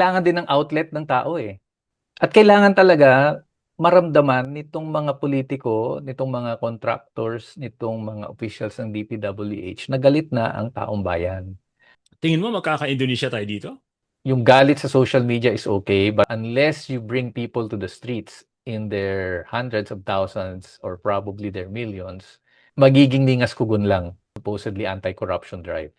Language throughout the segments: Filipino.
Kailangan din ng outlet ng tao eh. At kailangan talaga maramdaman nitong mga politiko, nitong mga contractors, nitong mga officials ng DPWH na galit na ang taong bayan. Tingin mo magkaka-Indonesia tayo dito? Yung galit sa social media is okay, but unless you bring people to the streets in their hundreds of thousands or probably their millions, magiging ningas kugun lang, supposedly anti-corruption drive.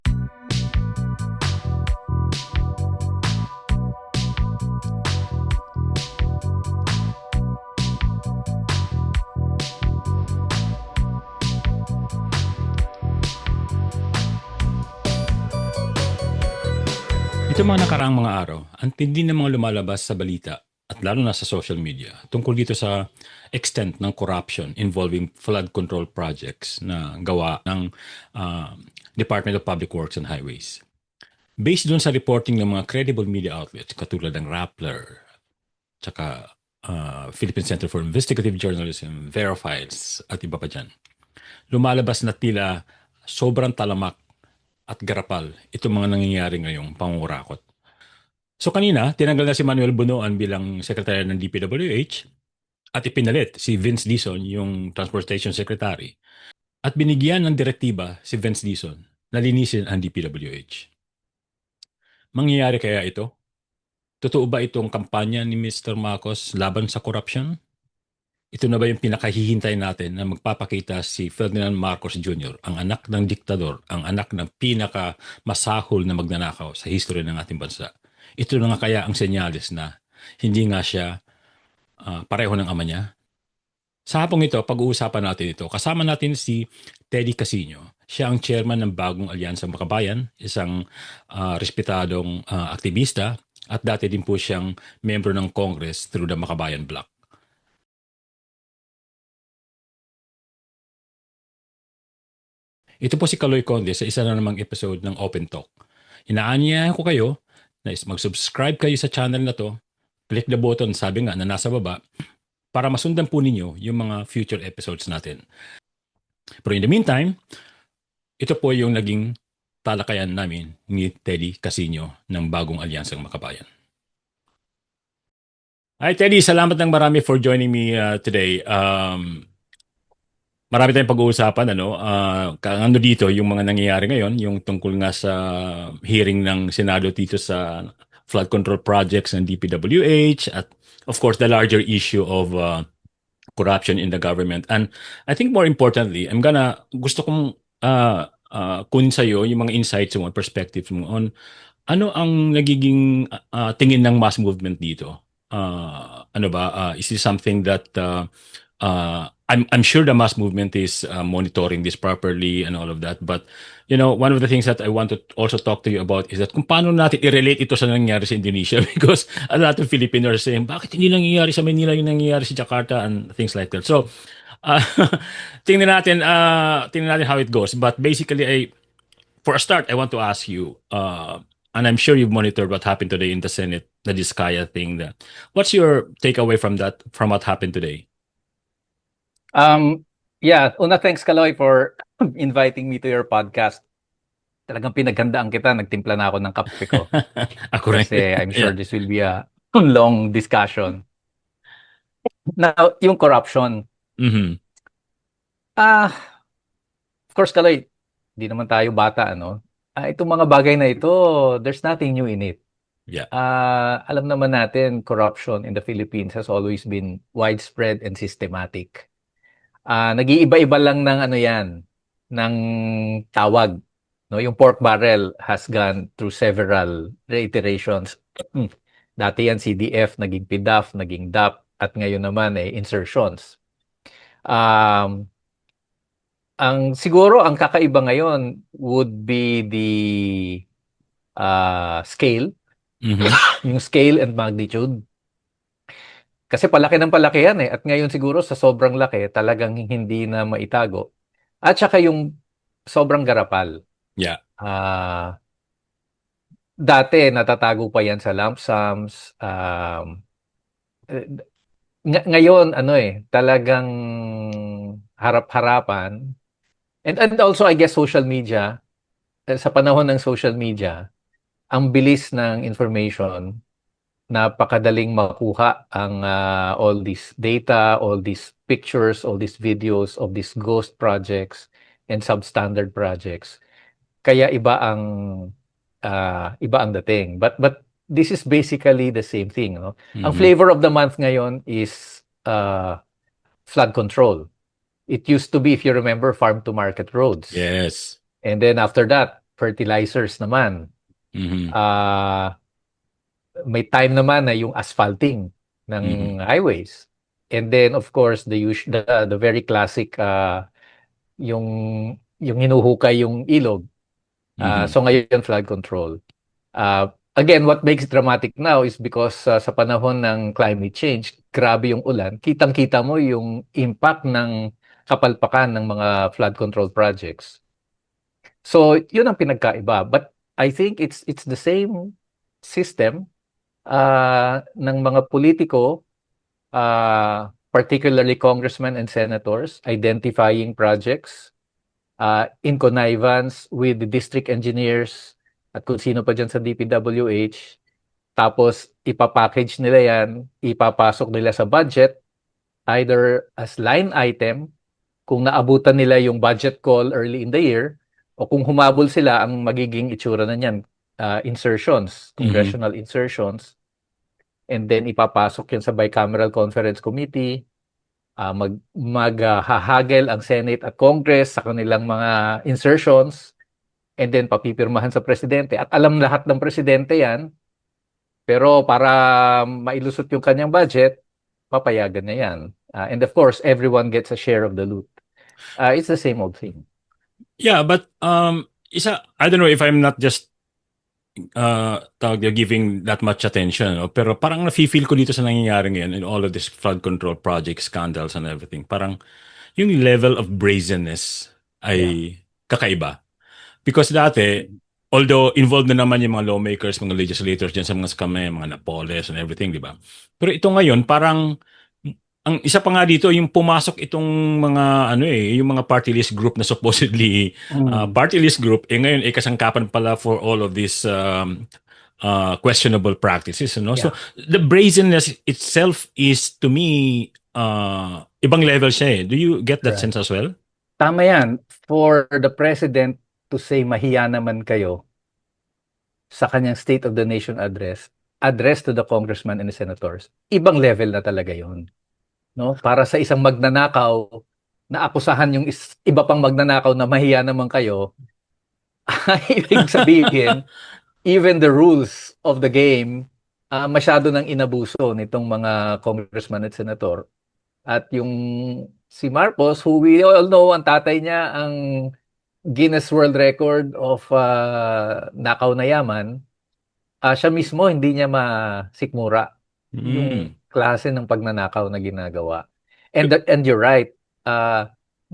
Ito mga nakaraang mga araw, ang tindi ng mga lumalabas sa balita at lalo na sa social media tungkol dito sa extent ng corruption involving flood control projects na gawa ng ah, Department of Public Works and Highways. Based dun sa reporting ng mga credible media outlets katulad ng Rappler, tsaka Philippine Center for Investigative Journalism, Verifiles at iba pa dyan, lumalabas na tila sobrang talamak at garapal itong mga nangyayari ngayong pangungurakot. So kanina, tinanggal na si Manuel Bunoan bilang Secretary ng DPWH at ipinalit si Vince Dizon, yung Transportation Secretary. At binigyan ng direktiba si Vince Dizon na linisin ang DPWH. Mangyayari kaya ito? Totoo ba itong kampanya ni Mr. Marcos laban sa korupsyon? Ito na ba yung pinakahihintay natin na magpapakita si Ferdinand Marcos Jr., ang anak ng diktador, ang anak ng pinaka-masahol na magnanakaw sa history ng ating bansa? Ito na nga kaya ang senyales na hindi nga siya pareho ng ama niya? Sa hapong ito, pag-uusapan natin ito. Kasama natin si Teddy Casino. Siya ang chairman ng Bagong Alyansang Makabayan, isang respetadong aktivista at dati din po siyang membro ng Congress through the Makabayan Bloc. Ito po si Kaloy Conde sa isa na namang episode ng Open Talk. Inaanyayahan ko kayo na mag-subscribe kayo sa channel na to, click the button, sabi nga na nasa baba, para masundan po ninyo yung mga future episodes natin. Pero in the meantime, ito po yung naging talakayan namin ni Teddy Casino ng Bagong Alyansang Makabayan. Hi Teddy, salamat ng marami for joining me today. Marami tayong pag-uusapan, ano? Ano dito, yung mga nangyayari ngayon, yung tungkol nga sa hearing ng Senado dito sa flood control projects ng DPWH at of course the larger issue of corruption in the government. And I think more importantly, gusto kong kunin sa'yo yung mga insights mo, perspectives mo on ano ang nagiging tingin ng mass movement dito. Ano ba, is this something that I'm sure the mass movement is monitoring this properly and all of that. But, you know, one of the things that I want to also talk to you about is that kung paano natin i-relate ito sa nangyayari sa Indonesia because a lot of Filipinos are saying, bakit hindi nangyayari sa Manila yung nangyayari sa Jakarta and things like that. So, uh, tingnan natin how it goes. But basically, for a start, I want to ask you, and I'm sure you've monitored what happened today in the Senate, the Diskaya thing. What's your takeaway from that, from what happened today? Yeah, una thanks Kaloy for inviting me to your podcast. Talagang pinaghandaan kita, nagtimpla na ako ng kape ko. Ako rin. Kasi I'm sure Yeah. this will be a long discussion. Now, yung corruption. Mm-hmm. Of course, Kaloy, di naman tayo bata, ano? Itong mga bagay na ito, there's nothing new in it. Yeah. Alam naman natin, corruption in the Philippines has always been widespread and systematic. Nag-iiba-iba lang ng ano yan, ng tawag. No, yung pork barrel has gone through several reiterations. Dati yan CDF, naging PDAF, naging DAP, at ngayon naman insertions. Um, siguro ang kakaiba ngayon would be the scale, yung scale and magnitude. Kasi palaki ng palaki yan At ngayon siguro sa sobrang laki, talagang hindi na maitago. At saka yung sobrang garapal. Yeah. Dati natatago pa yan sa lump sums. Eh, Ngayon, talagang harap-harapan. And also, I guess, social media. Sa panahon ng social media, ang bilis ng information. napakadaling makuha ang all this data, all these pictures, all these videos of these ghost projects and substandard projects. Kaya iba ang dating. But this is basically the same thing, no? Ang Mhm. flavor of the month ngayon is flood control. It used to be, if you remember, farm to market roads. Yes. And then after that, fertilizers naman. Mhm. Ah, may time naman na yung asphalting ng Mhm. highways. And then of course the very classic yung hinuhukay yung ilog. Mhm. So ngayon flood control. Again, what makes it dramatic now is because sa panahon ng climate change, grabe yung ulan. Kitang-kita mo yung impact ng kapalpakan ng mga flood control projects. So, yun ang pinagkaiba. But I think it's the same system ng mga politiko, particularly congressmen and senators, identifying projects in connivance with the district engineers at kung sino pa dyan sa DPWH. Tapos, ipapackage nila yan, ipapasok nila sa budget, either as line item, kung naabutan nila yung budget call early in the year, o kung humabol sila, ang magiging itsura na niyan, insertions, Mhm. congressional insertions, and then ipapasok yun sa bicameral conference committee, maghahagel ang Senate at Congress sa kanilang mga insertions, and then papipirmahan sa presidente. At alam lahat ng presidente yan, pero para mailusot yung kanyang budget, papayagan niya yan. And of course, everyone gets a share of the loot. It's the same old thing. Yeah, but I don't know if I'm not just giving that much attention, no? Pero parang nafe-feel ko dito sa nangyayari ngayon in all of this flood control project scandals and everything. Parang yung level of brazenness Yeah. ay kakaiba. Because dati, although involved na naman yung mga lawmakers, mga legislators dyan sa mga scam na yan, mga Napoles and everything, di ba? Pero ito ngayon, parang ang isa pa nga dito, yung pumasok itong mga yung mga party list group na supposedly party list group, ngayon kasangkapan pala for all of these questionable practices, no? So Yeah. the brazenness itself is to me ibang level siya eh. Do you get that Right. sense as well? Tama yan. For the president to say mahiya naman kayo sa kanyang State of the Nation address to the congressman and the senators, ibang level na talaga yon, no? Para sa isang magnanakaw na akusahan yung iba pang magnanakaw na mahiya naman kayo, ibig sabihin, even the rules of the game, masyado nang inabuso nitong mga congressman at senator. At yung si Marcos, who we all know, ang tatay niya ang Guinness World Record of nakaw na yaman, siya mismo hindi niya masikmura yung Mm. klase ng pagnanakaw na ginagawa. And you're right.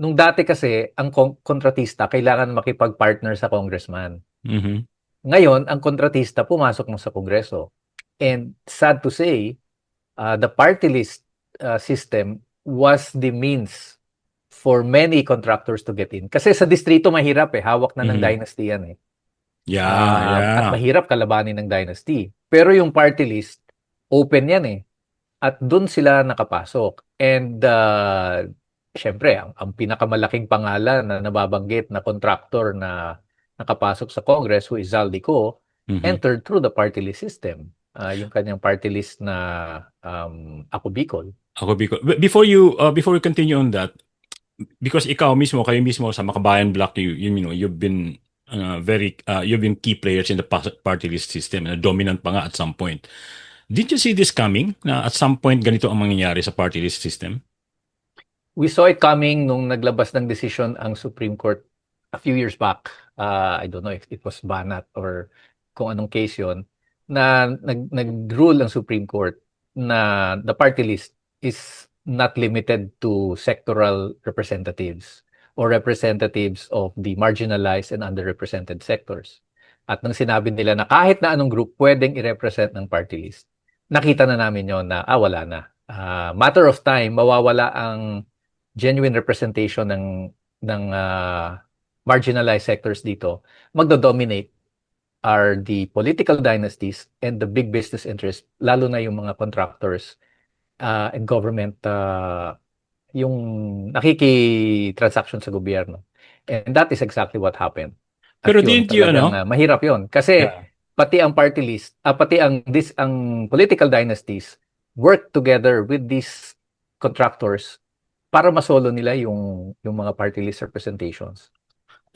Nung dati kasi, ang kontratista kailangan makipag-partner sa congressman. Mhm. Ngayon, ang kontratista pumasok mo sa kongreso. And sad to say, the party list system was the means for many contractors to get in. Kasi sa distrito mahirap hawak na ng Mhm. dynasty yan Yeah, At yeah. mahirap kalabanin ng dynasty. Pero yung party list, open yan At dun sila nakapasok. And syempre, ang pinakamalaking pangalan na nababanggit na contractor na nakapasok sa Congress, who is Zaldico, Mhm. entered through the party list system. Yung kanyang party list na Ako Bicol. Ako before we continue on that, because kayo mismo sa Makabayan Block, you've been you've been key players in the party list system, na dominant pa nga at some point. Did you see this coming na at some point ganito ang mangyayari sa party list system? We saw it coming nung naglabas ng decision ang Supreme Court a few years back. I don't know if it was Banat or kung anong case yon, na nag-rule ang Supreme Court na the party list is not limited to sectoral representatives or representatives of the marginalized and underrepresented sectors. At nang sinabi nila na kahit na anong group pwedeng i-represent ng party list, nakita na namin yon na wala na. Matter of time, mawawala ang genuine representation ng marginalized sectors dito, magdo-dominate are the political dynasties and the big business interests, lalo na yung mga contractors and government yung nakiki-transaction sa gobyerno. And that is exactly what happened. At Pero yun, didn't you, talagang ano? mahirap yun. Kasi Yeah. pati ang party list, pati ang political dynasties work together with these contractors para masolo nila yung mga party list representations.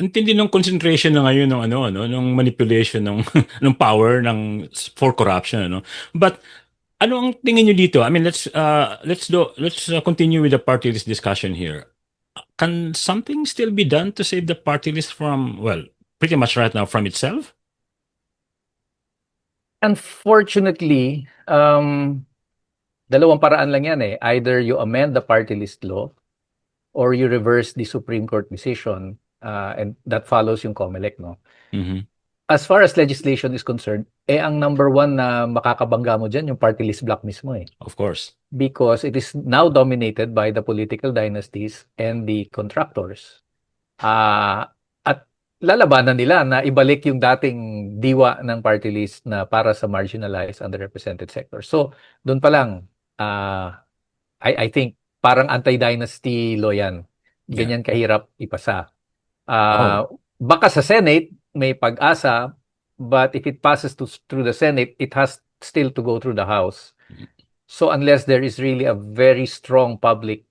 Ang tindi ng concentration na ngayon ng ano ng manipulation ng ng power ng for corruption ano. But ano ang tingin niyo dito? I mean, let's continue with the party list discussion here. Can something still be done to save the party list from, well, pretty much right now from itself? Unfortunately, dalawang paraan lang yan eh. Either you amend the party list law or you reverse the Supreme Court decision and that follows yung COMELEC, no? Mhm. As far as legislation is concerned, ang number one na makakabangga mo dyan, yung party list block mismo eh. Of course. Because it is now dominated by the political dynasties and the contractors. At lalabanan nila na ibalik yung dating diwa ng party list na para sa marginalized, underrepresented sector. So, doon pa lang, I think parang anti-dynasty law yan. Yeah. Ganyan kahirap ipasa. Oh. Baka sa Senate may pag-asa, but if it passes through the Senate, it has still to go through the House. So unless there is really a very strong public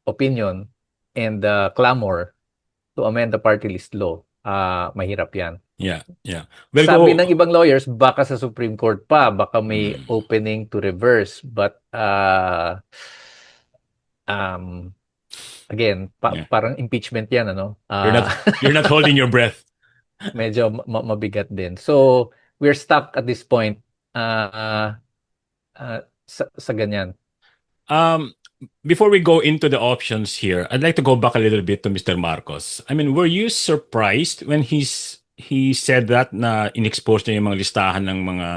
opinion and clamor to amend the party list law, mahirap yan. Yeah, yeah. Well, Sabi go. ng ibang lawyers, baka sa Supreme Court pa, baka may opening to reverse. But again, Yeah. parang impeachment yan, ano? You're not holding your breath. Medyo mabigat din. So, we're stuck at this point sa ganyan. Um, Before we go into the options here, I'd like to go back a little bit to Mr. Marcos. I mean, were you surprised when he said that na inexpose niya yung mga listahan ng mga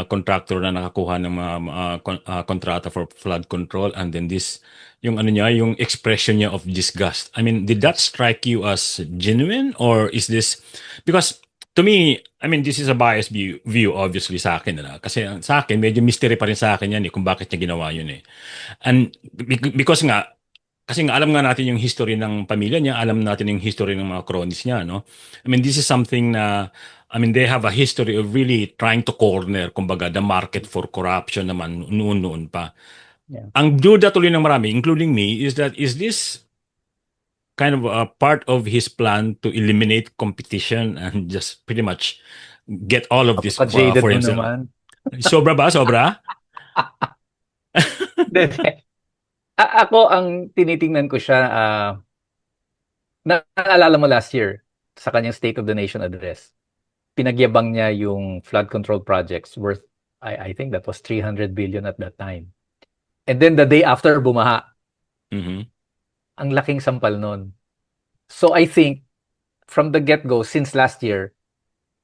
contractor na nakakuha ng mga kontrata for flood control, and then this yung ano niya, yung expression niya of disgust. I mean, did that strike you as genuine, or is this because to me, I mean, this is a biased view obviously sa akin na. Kasi sa akin, medyo mystery pa rin sa akin yan kung bakit niya ginawa yun eh. And because nga, kasi nga alam nga natin yung history ng pamilya niya, alam natin yung history ng mga cronies niya, no? I mean, this is something na, I mean, they have a history of really trying to corner, kumbaga, the market for corruption naman noon pa. Yeah. Ang duda tuloy ng marami, including me, is this kind of a part of his plan to eliminate competition and just pretty much get all of this Jaded for mo himself? naman. Sobra ba? Sobra? Ako, ang tinitingnan ko siya, naalala mo last year, sa kanyang State of the Nation address, pinagyabang niya yung flood control projects worth, I think that was 300 billion at that time. And then the day after, bumaha. Mhm. Ang laking sampal nun. So I think, from the get-go, since last year,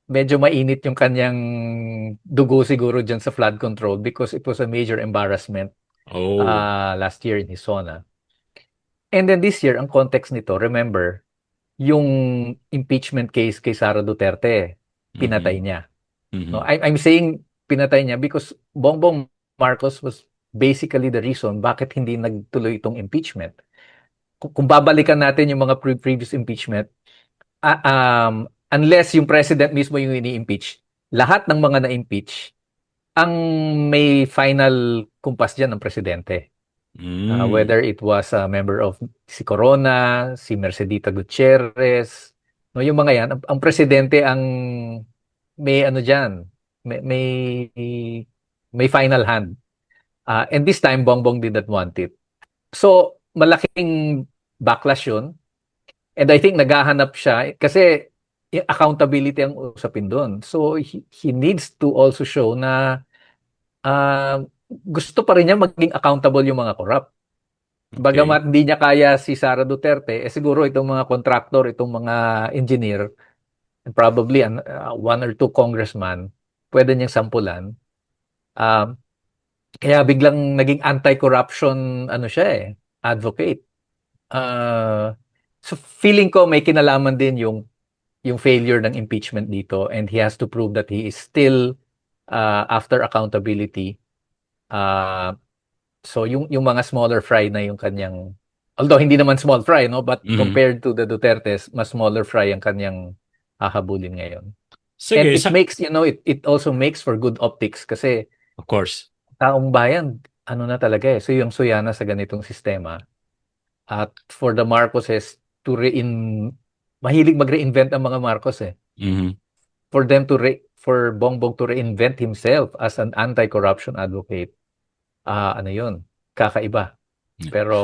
medyo mainit yung kanyang dugo siguro dyan sa flood control because it was a major embarrassment Oh. last year in his zona. And then this year, ang context nito, remember, yung impeachment case kay Sara Duterte, pinatay niya. Mhm. No, I'm saying pinatay niya because Bongbong Marcos was basically the reason bakit hindi nagtuloy itong impeachment. Kung babalikan natin yung mga previous impeachment, unless yung president mismo yung ini-impeach, lahat ng mga na-impeach, ang may final kumpas dyan ng presidente. Whether it was a member of si Corona, si Mercedita Gutierrez, no, yung mga yan, ang presidente ang may ano diyan, may final hand. And this time Bongbong did not want it. So malaking backlash yun. And I think naghahanap siya kasi yung accountability ang usapin doon. So he needs to also show na gusto pa rin niya maging accountable yung mga corrupt. Bagamat hindi niya kaya si Sara Duterte, siguro itong mga contractor, itong mga engineer, and probably one or two congressman, pwede niyang sampulan. Kaya biglang naging anti-corruption advocate. So feeling ko may kinalaman din yung yung failure ng impeachment dito, and he has to prove that he is still after accountability. Uh, so yung mga smaller fry na yung kanyang, although hindi naman small fry, no, but Mhm. compared to the Dutertes, mas smaller fry ang kanyang hahabulin ngayon. And Sige, it makes, it also makes for good optics kasi of course. taong bayan, ano na talaga eh, suyang-suya na sa ganitong sistema. At for the Marcoses to mahilig mag-reinvent ang mga Marcos eh. Mhm. For them for Bongbong to reinvent himself as an anti-corruption advocate, ano yun, kakaiba. Yeah. Pero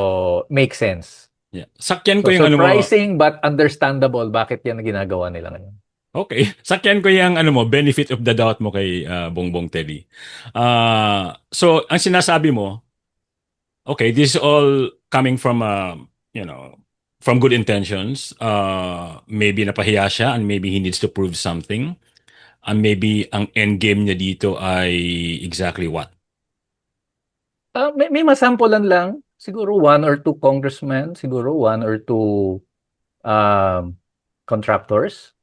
make sense. Yeah. Sakyan ko So yung ano mo. surprising but understandable bakit yan ang ginagawa nila ngayon. Okay. Sakyan ko yung ano mo, benefit of the doubt mo kay Bongbong Teddy. So ang sinasabi mo, okay, this is all coming from you know, from good intentions. Maybe napahiya siya and maybe he needs to prove something. And maybe ang end game niya dito ay exactly what? May masampulan lang, siguro one or two congressmen, siguro one or two um, contractors,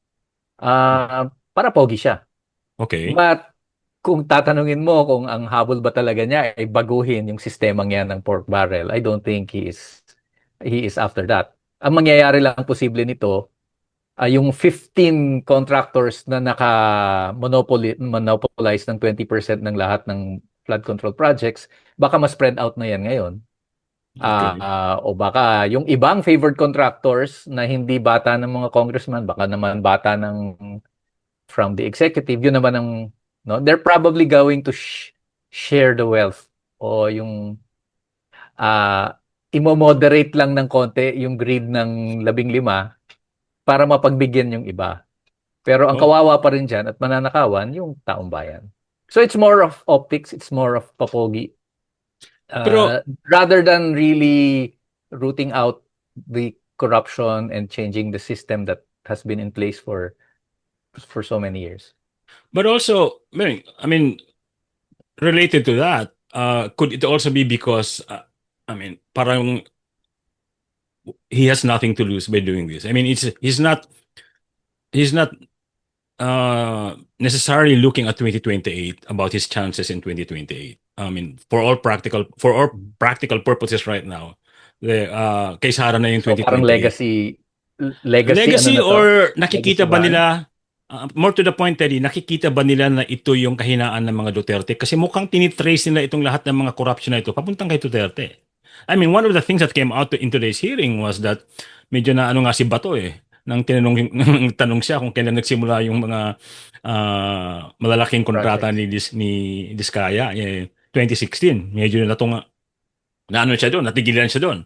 para pogi siya. Okay. But kung tatanungin mo kung ang habol ba talaga niya ay baguhin yung sistemang yan ng pork barrel, I don't think he is after that. Ang mangyayari lang posible nito ay yung 15 contractors na monopolize ng 20% ng lahat ng flood control projects, baka ma-spread out na yan ngayon. Okay. O baka yung ibang favored contractors na hindi bata ng mga congressman, baka naman bata ng from the executive, yun naman ang, no, they're probably going to share the wealth o yung imo-moderate lang ng konti yung greed ng 15 para mapagbigyan yung iba. Pero ang Oh. kawawa pa rin dyan at mananakawan yung taong bayan. So it's more of optics, it's more of papogi. Pero Rather than really rooting out the corruption and changing the system that has been in place for so many years. but also, I mean, related to that, could it also be because parang he has nothing to lose by doing this? I mean, he's not necessarily looking at 2028 about his chances in 2028. I mean, for all practical purposes right now, kay Sara na yung So parang 2028. legacy ano Legacy na to? or Legacy nakikita ba ban? nila, more to the point, Teddy, nakikita ba nila na ito yung kahinaan ng mga Duterte? Kasi mukhang tinitrace nila itong lahat ng mga corruption na ito papuntang kay Duterte. I mean, one of the things that came out in today's hearing was that medyo na ano nga si Bato nang tinanong nang tanong siya kung kailan nagsimula yung mga malalaking kontrata Projects. ni Diskaya 2016. Medyo na ano siya doon, natigilan siya doon.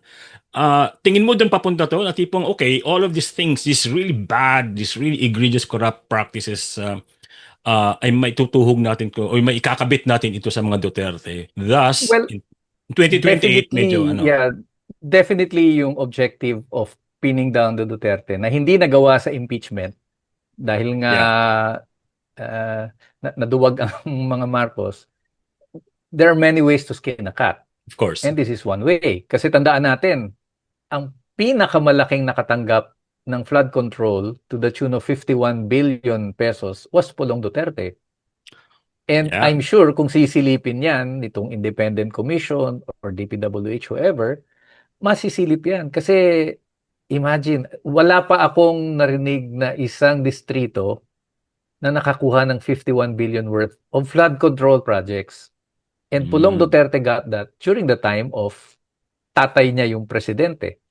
Tingin mo doon papunta to na tipong okay, all of these things, these really bad, these really egregious corrupt practices ay may tutuhog natin ko o may ikakabit natin ito sa mga Duterte. Thus, Well, in 2028 medyo definitely, yeah, definitely yung objective of pinning down the Duterte na hindi nagawa sa impeachment dahil nga yeah, naduwag ang mga Marcos. There are many ways to skin a cat. of course. And this is one way. Kasi tandaan natin, ang pinakamalaking nakatanggap ng flood control to the tune of 51 billion pesos was Pulong Duterte. And Yeah. I'm sure kung sisilipin yan, nitong Independent Commission or DPWH, whoever, masisilip yan. Kasi imagine, wala pa akong narinig na isang distrito na nakakuha ng 51 billion worth of flood control projects. And Pulong Duterte got that during the time of tatay niya yung presidente.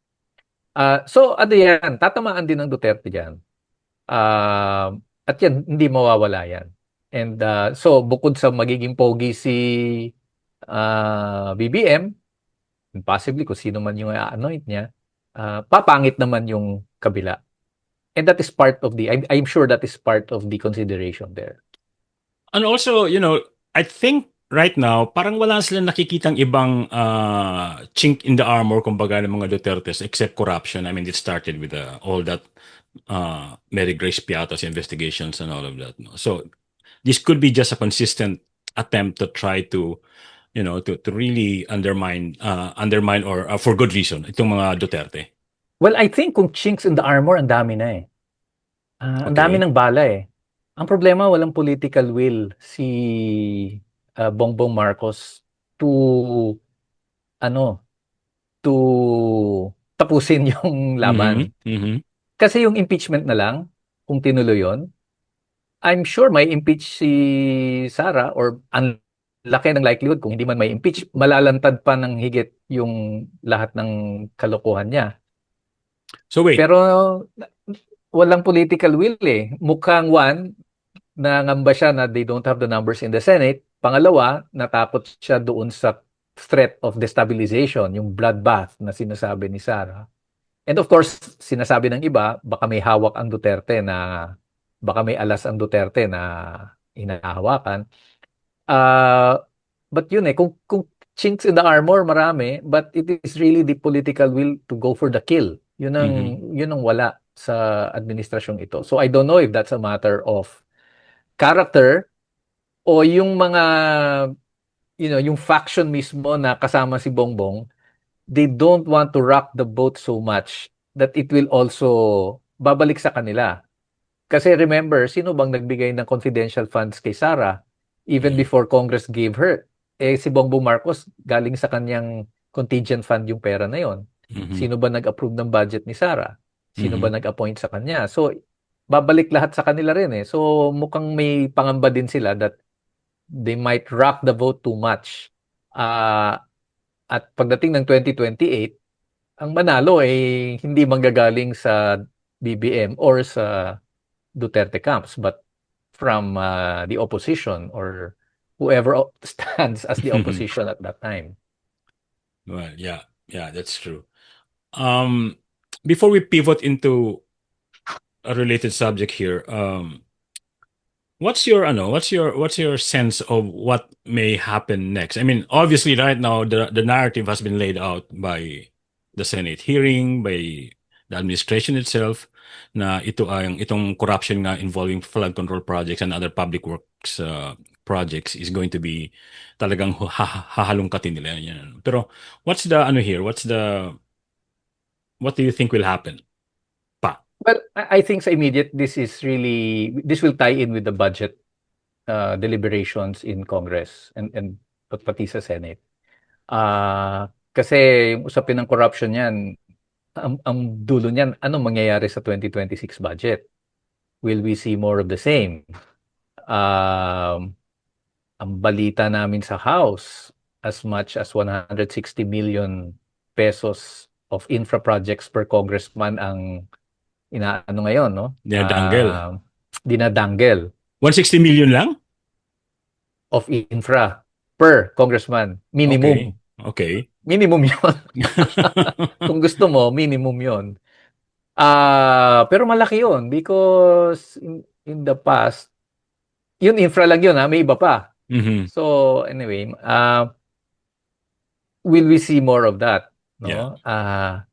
So ano yan, tatamaan din ng Duterte dyan. At yan, hindi mawawala yan. And so bukod sa magiging pogi si BBM, possibly kung sino man yung anoint niya, papangit naman yung kabila. And that is part of I'm sure that is part of the consideration there. And also, I think right now, parang wala silang nakikitang ibang chink in the armor, kumbaga, ng mga Dutertes, except corruption. I mean, it started with all that Mary Grace Piato's investigations and all of that. No? So, this could be just a consistent attempt to try to, to really undermine or for good reason, itong mga Duterte. Well, I think kung chinks in the armor, ang dami na eh. Ang dami Okay. ng bala eh. Ang problema, walang political will si Bongbong Marcos to ano, to tapusin yung Mhm, laban. mhm, Kasi yung impeachment na lang, kung tinuloy yun, I'm sure may impeach si Sara or ang laki ng likelihood kung hindi man may impeach, malalantad pa ng higit yung lahat ng kalokohan niya. So wait. Pero walang political will eh. Mukhang one, nangamba siya na they don't have the numbers in the Senate. Pangalawa, natakot siya doon sa threat of destabilization, yung bloodbath na sinasabi ni Sara. And of course, sinasabi ng iba, baka may hawak ang Duterte na, baka may alas ang Duterte na hinahawakan. Uh, but yun eh, kung chinks in the armor, marami, but it is really the political will to go for the kill. Mhm, Yun ang wala sa administrasyong ito. So I don't know if that's a matter of character o yung mga, yung faction mismo na kasama si Bongbong, they don't want to rock the boat so much that it will also babalik sa kanila. Kasi remember, sino bang nagbigay ng confidential funds kay Sara even mhm, before Congress gave her? Si Bongbong Marcos, galing sa kanyang contingent fund yung pera na yon. mhm, Sino ba nag-approve ng budget ni Sara? Sino ba mhm. nag-appoint sa kanya? So, babalik lahat sa kanila rin eh. So, mukhang may pangamba din sila that they might rock the vote too much. Ah, at pagdating ng 2028, ang manalo ay hindi manggagaling sa BBM or sa Duterte camps, but from the opposition or whoever stands as the opposition at that time. Well, yeah, yeah, that's true. Um, Before we pivot into a related subject here, what's your sense of what may happen next? I mean, obviously, right now the narrative has been laid out by the Senate hearing, by the administration itself, na itong corruption nga involving flood control projects and other public works projects is going to be talagang hahalungkatin nila yan. Pero what's the ano here? What do you think will happen? Pa. Well, I think sa immediate, this will tie in with the budget deliberations in Congress and pati sa Senate. Kasi yung usapin ng corruption yan, ang dulo niyan, anong mangyayari sa 2026 budget? Will we see more of the same? Um, ang balita namin sa House, as much as 160 million pesos of infra projects per congressman ang inaano ngayon, no? Dinadanggel. Dinadanggel 160 million lang? of infra per congressman. Okay. Minimum. Okay. Minimum yon. Kung gusto mo, minimum yon. Pero malaki yon because in the past, yun infra lang yun ha, may iba pa. Mhm. So anyway, will we see more of that? Yeah. No?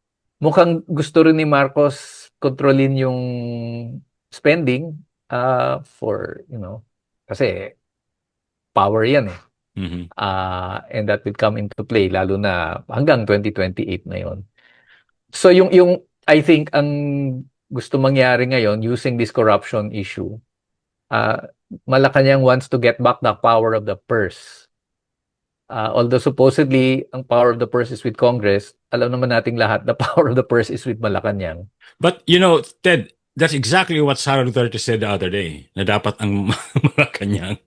Mukhang gusto rin ni Marcos kontrolin yung spending kasi power yan eh. Mhm. And that will come into play lalo na hanggang 2028 na yon. So yung I think ang gusto mangyari ngayon using this corruption issue, uh, Malacanang wants to get back the power of the purse. Although supposedly, ang power of the purse is with Congress, alam naman nating lahat, the power of the purse is with Malacanang. But Ted, that's exactly what Sara Duterte said the other day, na dapat ang Malacanang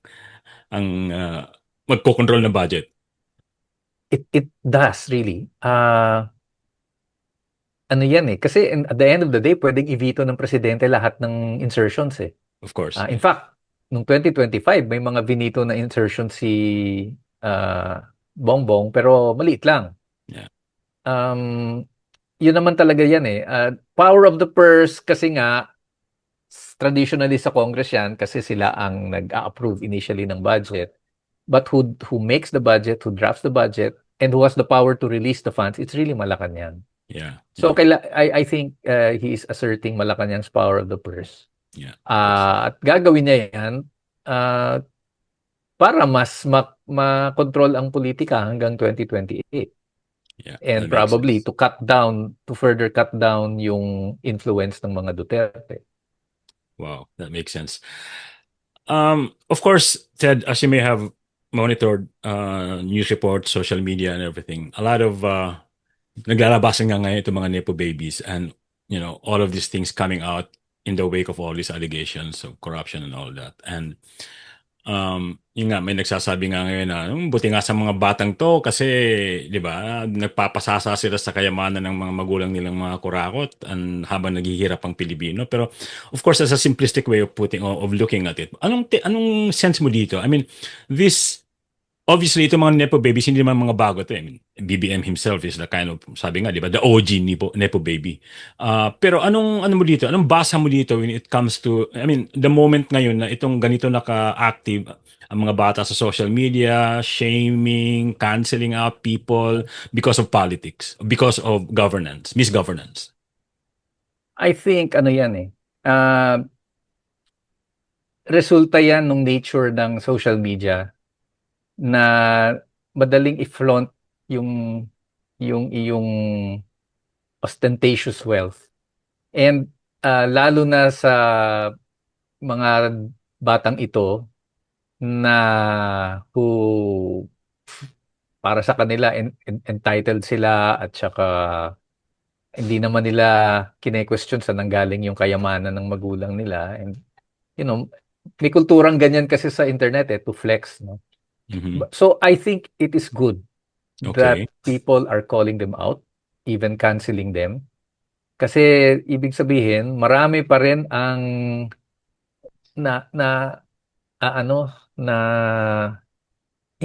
ang magkocontrol ng budget. It does, really. Ano yan eh. Kasi at the end of the day, pwedeng i-veto ng presidente lahat ng insertions eh. Of course. In Yeah. fact, nung 2025, may mga vinito na insertions si uh, Bongbong, pero maliit lang. Yeah. Um, Yun naman talaga yan eh. Power of the purse kasi nga, traditionally sa Congress yan kasi sila ang nag-approve initially ng budget. But who makes the budget, who drafts the budget, and who has the power to release the funds, it's really Malacanang. Yeah. So Yeah. I think he is asserting Malacanang's power of the purse. Yeah. That's At gagawin niya yan uh, para mas makontrol ang politika hanggang 2028. yeah. And That makes probably sense. to further cut down yung influence ng mga Duterte. Wow, that makes sense. Of course, Ted, as you may have monitored news reports, social media, and everything, a lot of naglalabasan nga ngayon itong mga Nepo babies and, all of these things coming out in the wake of all these allegations of corruption and all that. And yun nga, may nagsasabi nga ngayon na, buti nga sa mga batang to kasi, di ba, nagpapasasa sila sa kayamanan ng mga magulang nilang mga kurakot and habang naghihirap ang Pilipino. Pero, of course, as a simplistic way of of looking at it, anong sense mo dito? I mean, this obviously, itong mga Nepo babies, hindi naman mga bago to. I mean, BBM himself is the kind of, sabi nga, di ba, the OG Nepo baby. Pero ano mo dito? Anong basa mo dito when it comes to, I mean, the moment ngayon na itong ganito naka-active ang mga bata sa social media, shaming, canceling out people because of politics, because of governance, misgovernance. I think ano yan eh. Uh, Resulta yan ng nature ng social media na madaling i-flaunt yung iyong ostentatious wealth. And lalo na sa mga batang ito na who para sa kanila entitled sila at saka hindi naman nila kine-question sa nanggaling yung kayamanan ng magulang nila. And you know, may kulturang ganyan kasi sa internet to flex, no? Mhm. So I think it is good that Okay. people are calling them out, even canceling them. Kasi ibig sabihin, marami pa rin ang na na ano na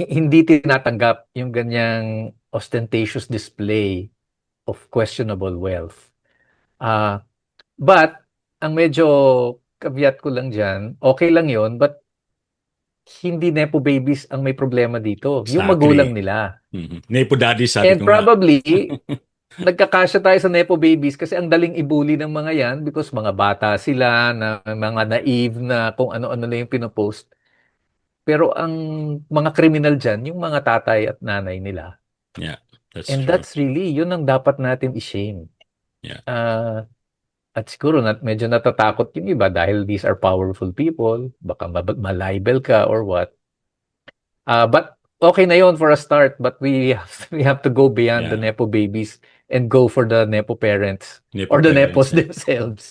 hindi tinatanggap yung ganyang ostentatious display of questionable wealth. Ah, but ang medyo caveat ko lang diyan, okay lang 'yon, but hindi nepo babies ang may problema dito, yung magulang Exactly. nila. Nepo daddy, sabi And ko nga. probably nagkakasya tayo sa nepo babies kasi ang daling ibully ng mga 'yan because mga bata sila na mga naive na kung ano-ano na yung pino-post. Pero ang mga kriminal diyan, yung mga tatay at nanay nila. Yeah, that's And true. that's really, yun ang dapat natin i-shame. Yeah. Ah, at siguro medyo natatakot yung iba dahil these are powerful people, baka malibel ka or what. But okay na yun for a start, but we have to go beyond the Yeah. nepo babies and go for the nepo parents Nepo or the nepos parents, yeah. themselves.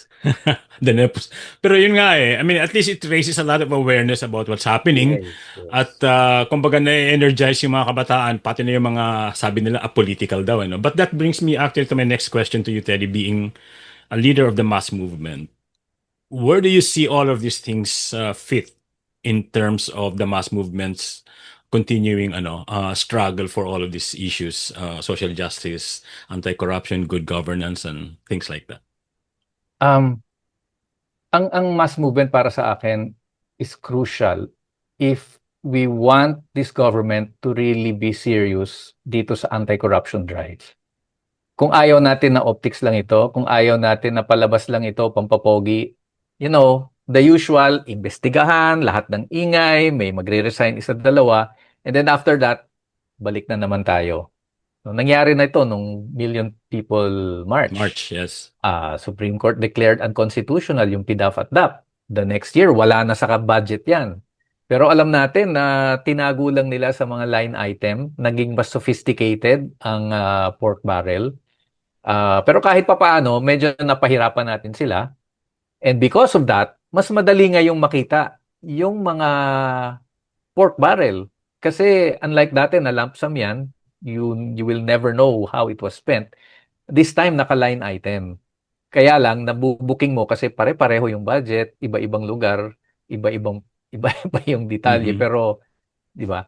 The nepos. Pero yun nga eh. I mean, at least it raises a lot of awareness about what's happening. Yes, At yes. kumbaga na-energize yung mga kabataan, pati na yung mga sabi nila apolitical daw. Ano? But that brings me actually to my next question to you, Teddy, being a leader of the mass movement. Where do you see all of these things fit in terms of the mass movements continuing struggle for all of these issues, social justice, anti-corruption, good governance, and things like that? Um, ang mass movement para sa akin is crucial if we want this government to really be serious dito sa anti-corruption drive. Kung ayaw natin na optics lang ito, kung ayaw natin na palabas lang ito, pampapogi, the usual, imbestigahan, lahat ng ingay, may magre-resign isa dalawa, and then after that, balik na naman tayo. No, nangyari na ito nung Million People March. March, yes. Supreme Court declared unconstitutional yung PDAF at DAP. The next year, wala na sa budget yan. Pero alam natin na tinago lang nila sa mga line item, naging mas sophisticated ang pork barrel. Pero kahit papaano, medyo napahirapan natin sila. And because of that, mas madali ngayong makita yung mga pork barrel. Kasi unlike dati na lump sum yan, you will never know how it was spent. This time, naka-line item. Kaya lang, nabubuking mo kasi pare-pareho yung budget, iba-ibang lugar, iba-ibang iba-iba yung detalye. Mm-hmm. Pero, di ba?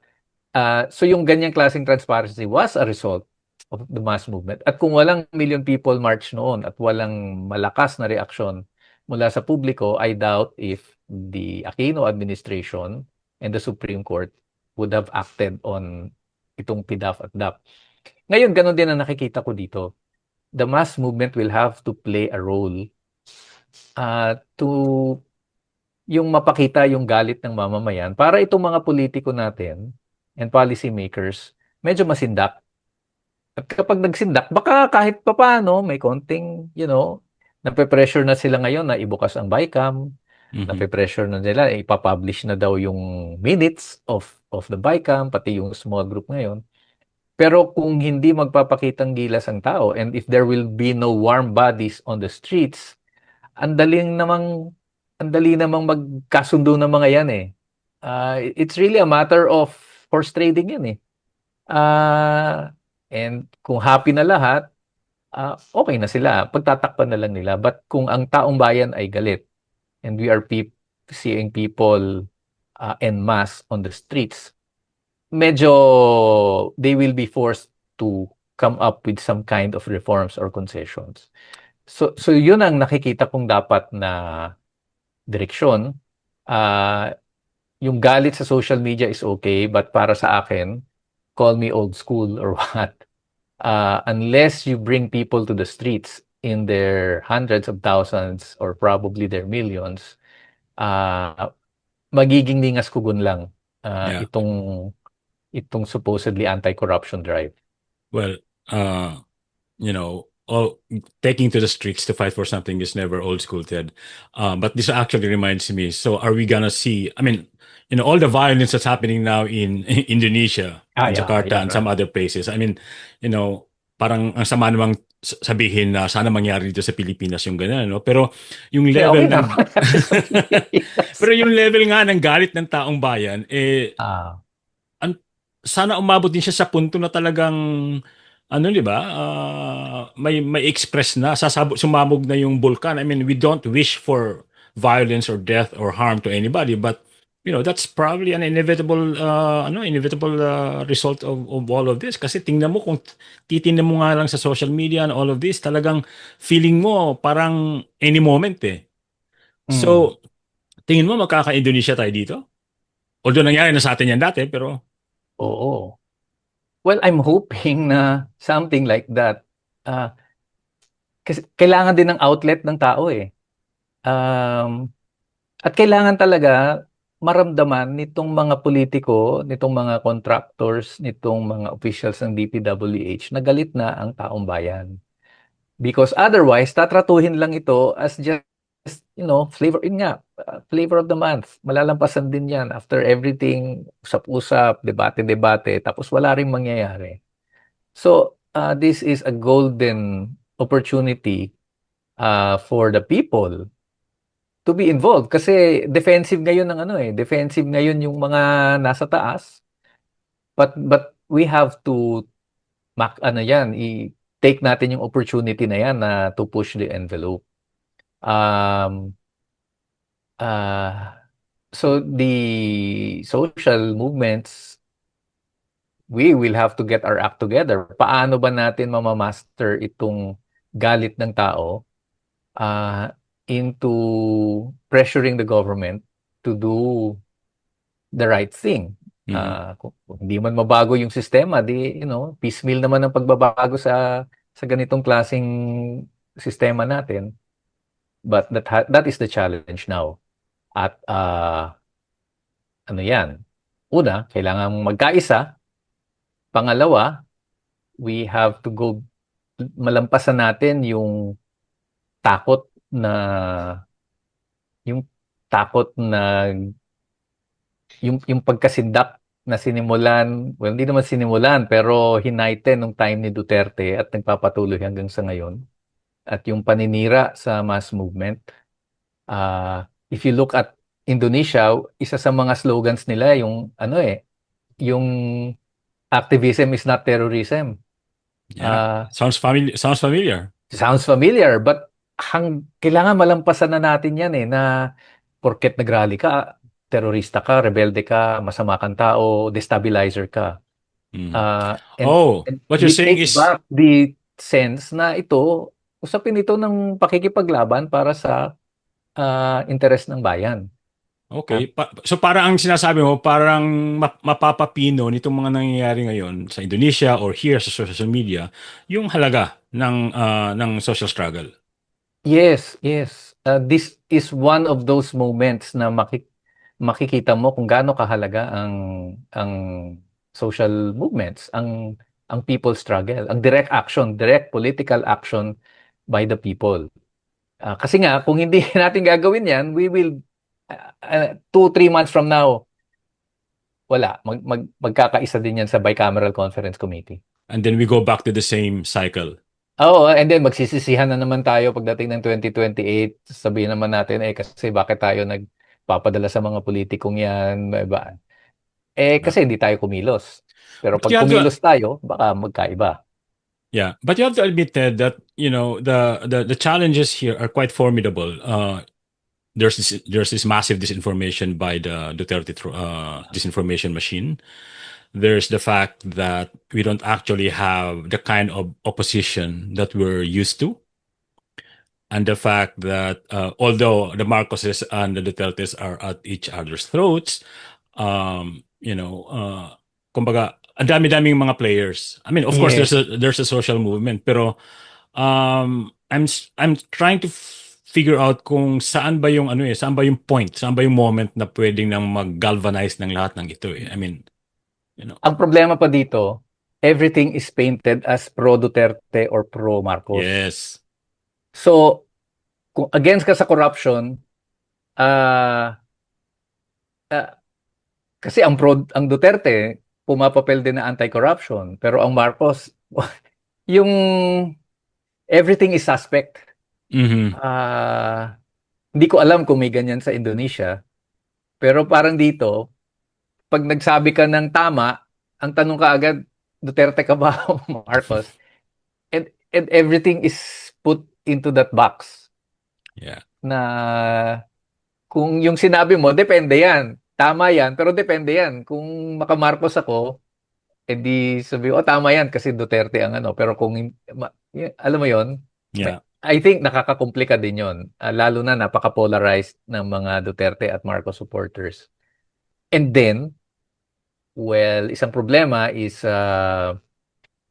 So yung ganyang klaseng transparency was a result of the mass movement. At kung walang Million People March noon at walang malakas na reaksyon mula sa publiko, I doubt if the Aquino administration and the Supreme Court would have acted on itong PDAF at DAP. Ngayon, ganun din ang nakikita ko dito. The mass movement will have to play a role to yung mapakita yung galit ng mamamayan para itong mga politiko natin and policy makers medyo masindak. At kapag nagsindak, baka kahit papaano may konting, nape-pressure na sila ngayon na ibukas ang BICAM. Mhm. Nape-pressure na nila, ipapublish na daw yung minutes of the BICAM, pati yung small group ngayon. Pero kung hindi magpapakitang gilas ang tao, and if there will be no warm bodies on the streets, ang daling namang ang dali namang magkasundo ng mga yan eh. It's really a matter of horse trading yan eh. And kung happy na lahat, okay na sila. Pagtatakpan na lang nila. But kung ang taong bayan ay galit, and we are seeing people en masse on the streets, medyo they will be forced to come up with some kind of reforms or concessions. So yun ang nakikita kong dapat na direksyon. Ah, yung galit sa social media is okay, but para sa akin, call me old school or what. Unless you bring people to the streets in their hundreds of thousands or probably their millions, ah, magiging ningas kugun lang Yeah. itong supposedly anti-corruption drive. Well, all taking to the streets to fight for something is never old school, Ted. But this actually reminds me. So, are we gonna see? I mean, all the violence that's happening now in Indonesia, in Yeah, Jakarta, yeah, and some right. other places. I mean, parang ang sama namang sabihin na sana mangyari dito sa Pilipinas yung ganun, no? Pero yung Eh, okay level na ng naman sa Pilipinas. pero yung level nga ng galit ng taong bayan, Ah, an- sana umabot din siya sa punto na talagang ano, 'di ba? May express na sumabog na yung bulkan. I mean, we don't wish for violence or death or harm to anybody, but that's probably an inevitable result of all of this. Kasi tingnan mo kung titingnan mo nga lang sa social media and all of this, talagang feeling mo parang any moment eh. mm, So, tingin mo magkaka-Indonesia tayo dito? Although nangyari na sa atin yan dati, pero oo. Well, I'm hoping na something like that. Ah, kasi kailangan din ng outlet ng tao eh. Um, at kailangan talaga maramdaman nitong mga politiko, nitong mga contractors, nitong mga officials ng DPWH na galit na ang taong bayan. Because otherwise, tatratuhin lang ito as just, flavor, yun nga, flavor of the month. Malalampasan din yan after everything, usap-usap, debate-debate, tapos wala ring mangyayari. So, this is a golden opportunity for the people to be involved. Kasi defensive ngayon ng defensive ngayon yung mga nasa taas. But we have to i-take natin yung opportunity na yan na to push the envelope. Um, uh, so the social movements, we will have to get our act together. Paano ba natin mamamaster itong galit ng tao uh, into pressuring the government to do the right thing? mhm. Kung hindi man mabago yung sistema, piecemeal naman ang pagbabago sa ganitong klaseng sistema natin. But that is the challenge now. At ano yan? Una, kailangan magkaisa. Pangalawa, we have to go malampasan natin takot na yung takot na yung pagkasindak na sinimulan, well, hindi naman sinimulan, pero hinaiten nung time ni Duterte at nagpapatuloy hanggang sa ngayon. At yung paninira sa mass movement. If you look at Indonesia, isa sa mga slogans nila yung activism is not terrorism. Yeah. Ah, Sounds familiar. sounds familiar, but kailangan malampasan na natin yan na porket nagrally ka, terorista ka, rebelde ka, masama kang tao, destabilizer ka. Mhm. And Oh, what you're we saying take is back the sense na usapin ito ng pakikipaglaban para sa interes ng bayan. Ah, okay. So parang ang sinasabi mo, parang mapapapino nitong mga nangyayari ngayon sa Indonesia or here sa social media, yung halaga ng social struggle. yes, yes. This is one of those moments na makikita mo kung gaano kahalaga ang social movements, ang people struggle, ang direct action, direct political action by the people. Kasi nga kung hindi natin gagawin 'yan, we will 2-3 months from now, wala. Magkakaisa din yan sa bicameral conference committee. And then we go back to the same cycle. Oo, and then magsisisihan na naman tayo pagdating ng 2028. Sabihin naman natin, kasi bakit tayo nagpapadala sa mga politikong yan? Ba? Yeah. Kasi hindi tayo kumilos. Pero But pag you have to, kumilos tayo, baka magkaiba. yeah, but you have to admit, Ted, that the challenges here are quite formidable. There's this massive disinformation by the Duterte disinformation machine. There's the fact that we don't actually have the kind of opposition that we're used to, and the fact that although the Marcoses and the Dutertes are at each other's throats, kumbaga, ang dami-daming mga players. I mean, of course, Yes. there's a social movement, pero I'm trying to figure out kung saan ba yung saan ba yung point, saan ba yung moment na pwedeng nang mag-galvanize ng lahat ng ito eh. I mean, Ang problema pa dito, everything is painted as pro Duterte or pro Marcos. yes. So, kung against ka sa corruption, ah kasi ang Duterte pumapapel din na anti-corruption, pero ang Marcos yung everything is suspect. Mhm. Hindi ko alam kung may ganyan sa Indonesia, pero parang dito, pag nagsabi ka ng tama, ang tanong ka agad, Duterte ka ba o Marcos? And everything is put into that box. Yeah. Na kung yung sinabi mo, depende yan. Tama yan, pero depende yan. Kung maka-Marcos ako, edi sabi, tama yan kasi Duterte ang ano. Pero kung, alam mo yon, Yeah. I think nakakakomplika din yon. Lalo na napaka-polarized ng mga Duterte at Marcos supporters. And then, well, isang problema is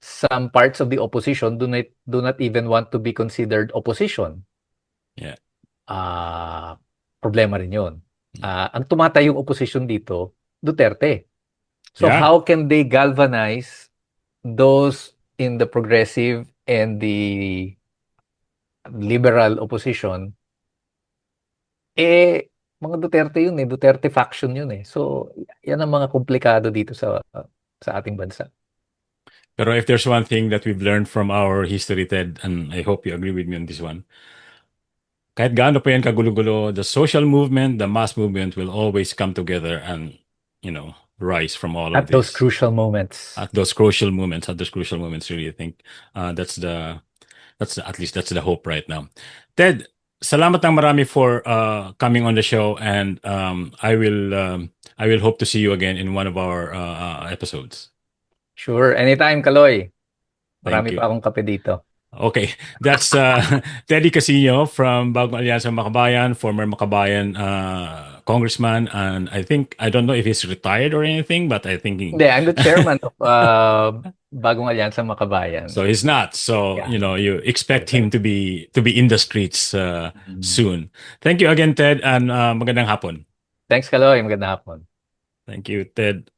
some parts of the opposition do not even want to be considered opposition. Yeah. Problema rin yun. Ang tumatayong opposition dito, Duterte. So Yeah. how can they galvanize those in the progressive and the liberal opposition? Mga Duterte yun eh. Duterte faction yun eh. So, yan ang mga komplikado dito sa ating bansa. Pero if there's one thing that we've learned from our history, Ted, and I hope you agree with me on this one, kahit gaano pa yan kagulo-gulo, the social movement, the mass movement will always come together and, rise from all of At those this. crucial moments. At those crucial moments, really, I think that's at least that's the hope right now. Ted, salamat ng marami for coming on the show, and I will hope to see you again in one of our episodes. Sure, anytime, Kaloy. Thank Marami you. pa akong kape dito. Okay, that's Teddy Casino from Bagong Alyansa Makabayan, former Makabayan congressman, and I don't know if he's retired or anything, but I think Hindi, I'm the chairman of Bagong Alyansa Makabayan. so he's not. So Yeah. you expect him to be in the streets soon. Thank you again, Ted, and magandang hapon. Thanks, Kaloy. Magandang hapon. Thank you, Ted.